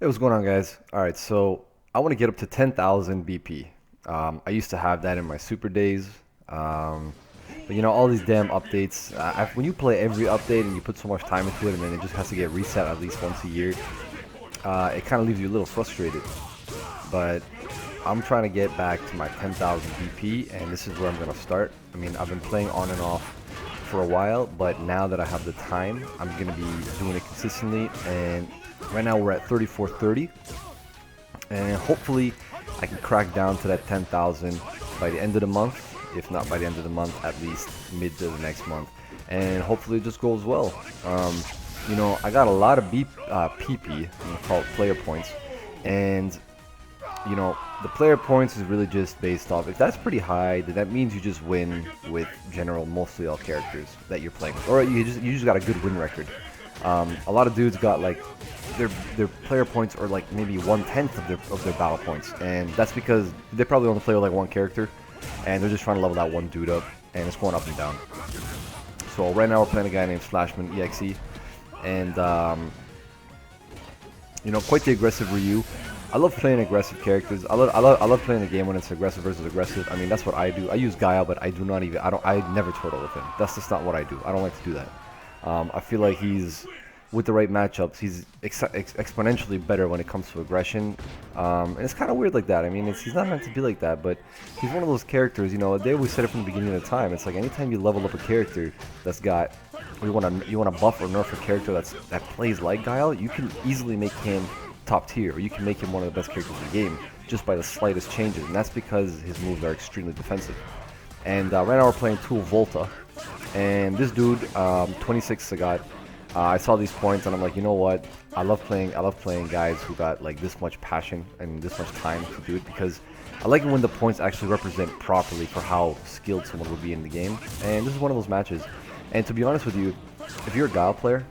Hey, what's going on, guys? All right, so I want to get up to 10,000 BP. I used to have that in my super days, but all these damn updates. When you play every update and you put so much time into it, and then it just has to get reset at least once a year, it kind of leaves you a little frustrated. But I'm trying to get back to my 10,000 BP, and this is where I'm gonna start. I mean, I've been playing on and off for a while, but now that I have the time, I'm gonna be doing it consistently. And right now we're at 3430, and hopefully I can crack down to that 10,000 by the end of the month. If not by the end of the month, at least mid to the next month, and hopefully it just goes well. I got a lot of PP, I'm gonna call it player points, and the player points is really just based off. If that's pretty high, then that means you just win with general mostly all characters that you're playing with, or you just got a good win record. A lot of dudes got like their player points are like maybe 1/10 of their battle points, and that's because they probably only play with like one character, and they're just trying to level that one dude up, and it's going up and down. So right now we're playing a guy named Slashman EXE, and quite the aggressive Ryu. I love playing aggressive characters. I love playing the game when it's aggressive versus aggressive. I mean, that's what I do. I use Guile, but I never turtle with him. That's just not what I do. I don't like to do that. I feel like with the right matchups, he's exponentially better when it comes to aggression. And it's kind of weird like that. I mean, he's not meant to be like that, but he's one of those characters. They always said it from the beginning of the time. It's like anytime you level up a character that's got, or you want to buff or nerf a character that plays like Guile, you can easily make him top tier, or you can make him one of the best characters in the game just by the slightest changes, and that's because his moves are extremely defensive. And right now we're playing Tool Volta, and this dude, 26 Sagat. I saw these points and I'm like, you know what? I love playing guys who got like this much passion and this much time to do it, because I like it when the points actually represent properly for how skilled someone would be in the game. And this is one of those matches. And to be honest with you, if you're a Guile player,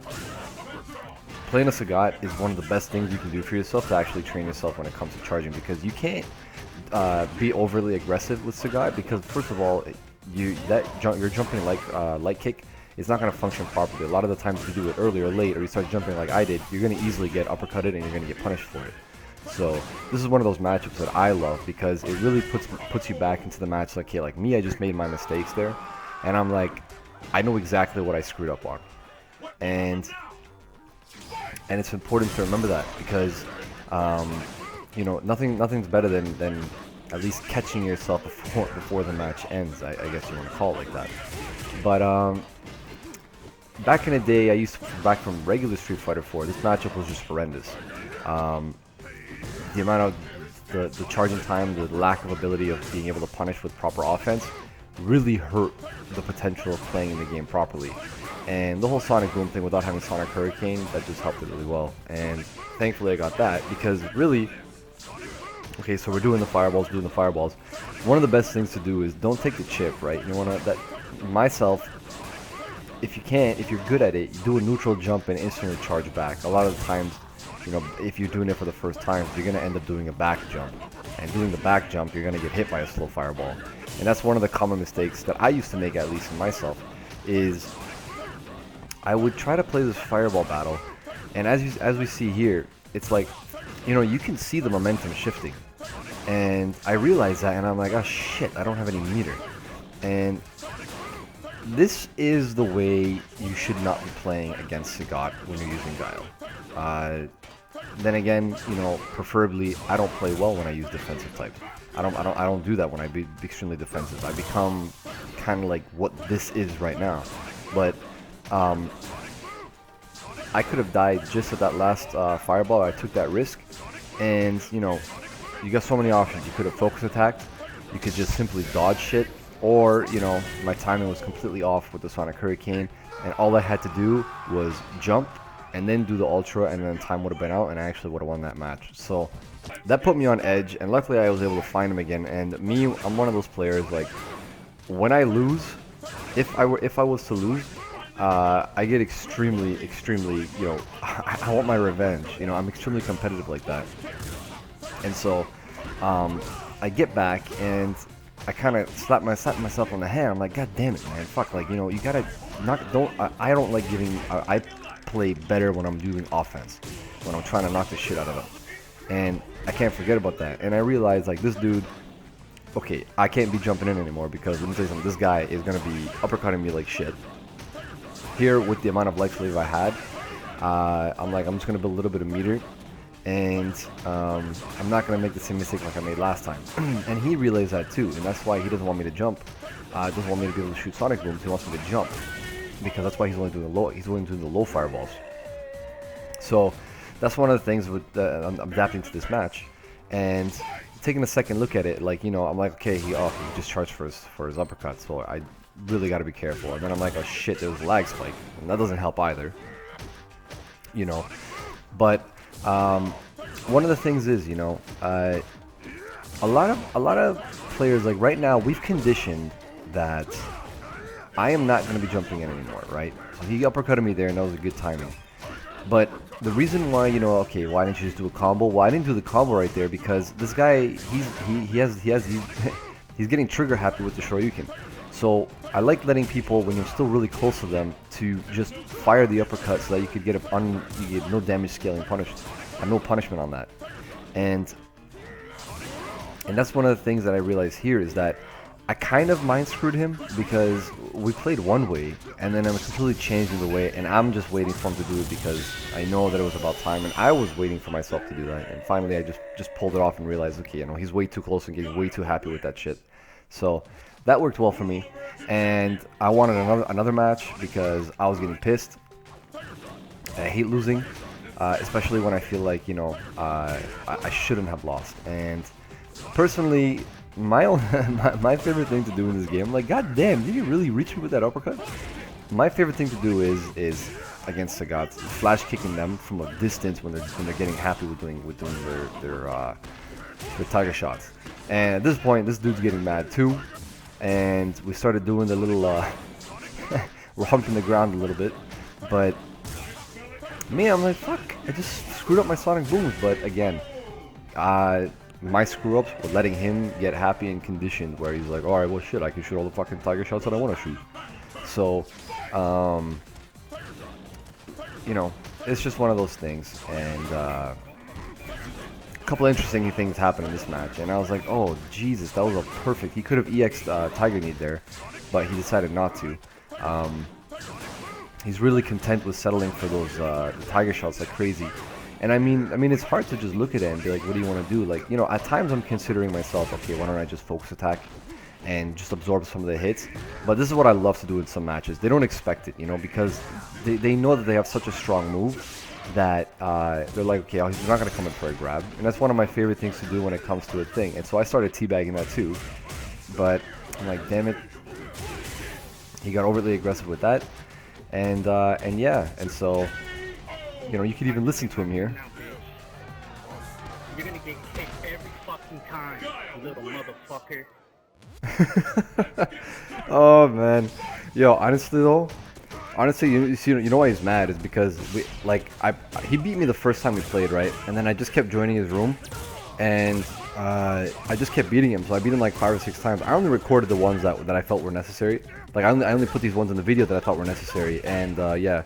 playing a Sagat is one of the best things you can do for yourself to actually train yourself when it comes to charging, because you can't be overly aggressive with Sagat, because first of all, you're jumping like light kick. It's not going to function properly. A lot of the times if you do it early or late, or you start jumping like I did, you're going to easily get uppercutted and you're going to get punished for it. So this is one of those matchups that I love, because it really puts you back into the match. Like, okay, like me, I just made my mistakes there, and I'm like, I know exactly what I screwed up on, and it's important to remember that, because nothing's better than at least catching yourself before the match ends. I guess you want to call it like that. But back in the day, I used to back from regular Street Fighter 4. This matchup was just horrendous. The amount of the charging time, the lack of ability of being able to punish with proper offense, really hurt the potential of playing in the game properly. And the whole Sonic Boom thing, without having Sonic Hurricane, that just helped it really well. And thankfully I got that, because really, okay, so we're doing the fireballs. One of the best things to do is don't take the chip, right? You want to, myself, if you're good at it, you do a neutral jump and instantly charge back. A lot of the times, if you're doing it for the first time, you're going to end up doing a back jump. And doing the back jump, you're going to get hit by a slow fireball. And that's one of the common mistakes that I used to make, at least in myself, is I would try to play this fireball battle, and as we see here, it's like, you can see the momentum shifting. And I realized that, and I'm like, oh shit, I don't have any meter. And this is the way you should not be playing against Sagat when you're using Guile. Then again, preferably I don't play well when I use defensive types. I don't do that when I be extremely defensive. I become kind of like what this is right now. But I could have died just at that last fireball. I took that risk, and you got so many options. You could have focus attacked. You could just simply dodge shit. Or, my timing was completely off with the Sonic Hurricane, and all I had to do was jump and then do the Ultra, and then time would have been out, and I actually would have won that match. So that put me on edge, and luckily I was able to find him again. And me, I'm one of those players, like, when I lose, if I was to lose, I get extremely, I want my revenge. I'm extremely competitive like that. And so I get back, and I kind of slapped myself on the head. I'm like, God damn it, man, fuck, like, you gotta I don't like giving, I play better when I'm doing offense, when I'm trying to knock the shit out of them. And I can't forget about that. And I realized, like, this dude, okay, I can't be jumping in anymore because, let me tell you something, this guy is going to be uppercutting me like shit. Here, with the amount of leg sleeve I had, I'm just going to build a little bit of meter. And I'm not going to make the same mistake like I made last time. And he realized that too. And that's why he doesn't want me to jump. Doesn't want me to be able to shoot sonic booms. He wants me to jump. Because that's why he's only doing the low fireballs. So that's one of the things with I'm adapting to this match. And taking a second look at it, like, you know, I'm like, okay, he just charged for his uppercut, so I really got to be careful. And then I'm like, oh shit, there was a lag spike, and that doesn't help either, you know. But one of the things is, you know, a lot of players, like right now, we've conditioned that I am not going to be jumping in anymore, right? So he uppercutted me there, and that was a good timing. But the reason why, you know, okay, why didn't you just do a combo? Well, I didn't do the combo right there because this guy, he's getting trigger happy with the Shoryuken. So I like letting people, when you're still really close to them, to just fire the uppercut so that you could get you get no damage scaling no punishment on that. And that's one of the things that I realized here is that I kind of mind screwed him because we played one way and then I'm completely changing the way, and I'm just waiting for him to do it because I know that it was about time, and I was waiting for myself to do that. And finally I just pulled it off and realized, okay, you know, he's way too close and getting way too happy with that shit. So that worked well for me, and I wanted another match because I was getting pissed. I hate losing, especially when I feel like, you know, I shouldn't have lost. And personally, my favorite thing to do in this game, like, god damn, did you really reach me with that uppercut? My favorite thing to do is against Sagat, flash kicking them from a distance when they're getting happy with doing their tiger shots. And at this point, this dude's getting mad too, and we started doing the little we're humping the ground a little bit. But me, I'm like, fuck, I just screwed up my sonic booms. But again, my screw-ups were letting him get happy and conditioned, where he's like, alright, well shit, I can shoot all the fucking tiger shots that I want to shoot. So, you know, it's just one of those things. And a couple of interesting things happened in this match, and I was like, oh Jesus, that was a perfect, he could have EX'd Tiger Need there, but he decided not to. He's really content with settling for those tiger shots like crazy. And I mean, it's hard to just look at it and be like, what do you want to do? Like, you know, at times I'm considering myself, okay, why don't I just focus attack and just absorb some of the hits? But this is what I love to do in some matches. They don't expect it, you know, because they know that they have such a strong move that they're like, okay, he's not going to come in for a grab. And that's one of my favorite things to do when it comes to a thing. And so I started teabagging that too. But I'm like, damn it. He got overly aggressive with that. And yeah, and so, you know, you could even listen to him here. You're gonna get kicked every fucking time, you little motherfucker. Oh man, yo, honestly though, you know why he's mad is because he beat me the first time we played, right? And then I just kept joining his room, and I just kept beating him. So I beat him like 5 or 6 times. I only recorded the ones that I felt were necessary. Like I only put these ones in the video that I thought were necessary, and yeah.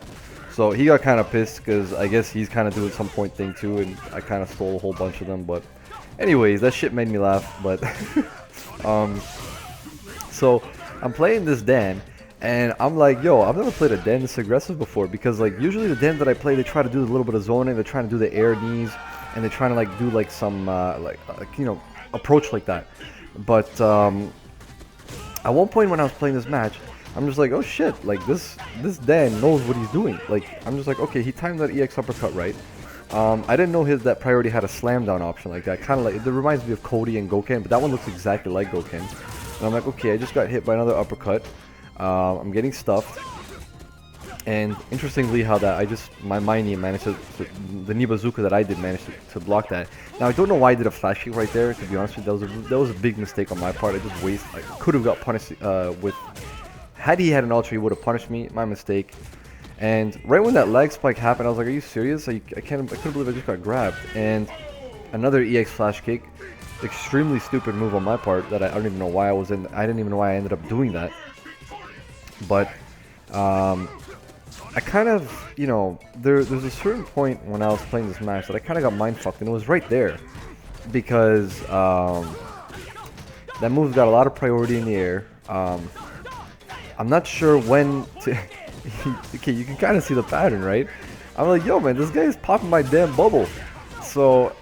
So he got kind of pissed because I guess he's kind of doing some point thing too, and I kind of stole a whole bunch of them. But anyways, that shit made me laugh. But so I'm playing this Dan, and I'm like, yo, I've never played a Dan this aggressive before, because like usually the Dan that I play, they try to do a little bit of zoning, they're trying to do the air knees, and they're trying to like do like some you know, approach like that. But at one point when I was playing this match, I'm just like, oh shit, like this Dan knows what he's doing. Like, I'm just like, okay, he timed that EX uppercut right. I didn't know that priority had a slam down option like that. Kind of like, it reminds me of Cody and Goken, but that one looks exactly like Goken. And I'm like, okay, I just got hit by another uppercut. I'm getting stuffed. And interestingly, how that my Miney managed to, the knee bazooka that I did managed to block that. Now I don't know why I did a flash kick right there. To be honest with you, that was a big mistake on my part. I just I could have got punished with. Had he had an ultra, he would have punished me. My mistake. And right when that leg spike happened, I was like, are you serious? I couldn't believe I just got grabbed. And another EX flash kick. Extremely stupid move on my part that I don't even know why I didn't even know why I ended up doing that. But I kind of, you know, there's a certain point when I was playing this match that I kind of got mind fucked, and it was right there because that move's got a lot of priority in the air. I'm not sure when to. Okay, you can kind of see the pattern, right? I'm like, yo, man, this guy is popping my damn bubble. So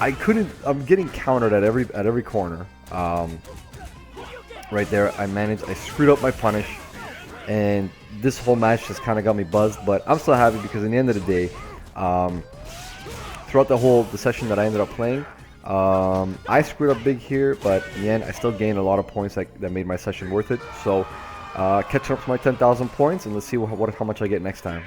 I couldn't. I'm getting countered at every corner. Right there, I screwed up my punish, and this whole match just kind of got me buzzed. But I'm still happy because in the end of the day, throughout the session that I ended up playing, I screwed up big here, but in the end, I still gained a lot of points that made my session worth it. So catching up to my 10,000 points, and let's see how much I get next time.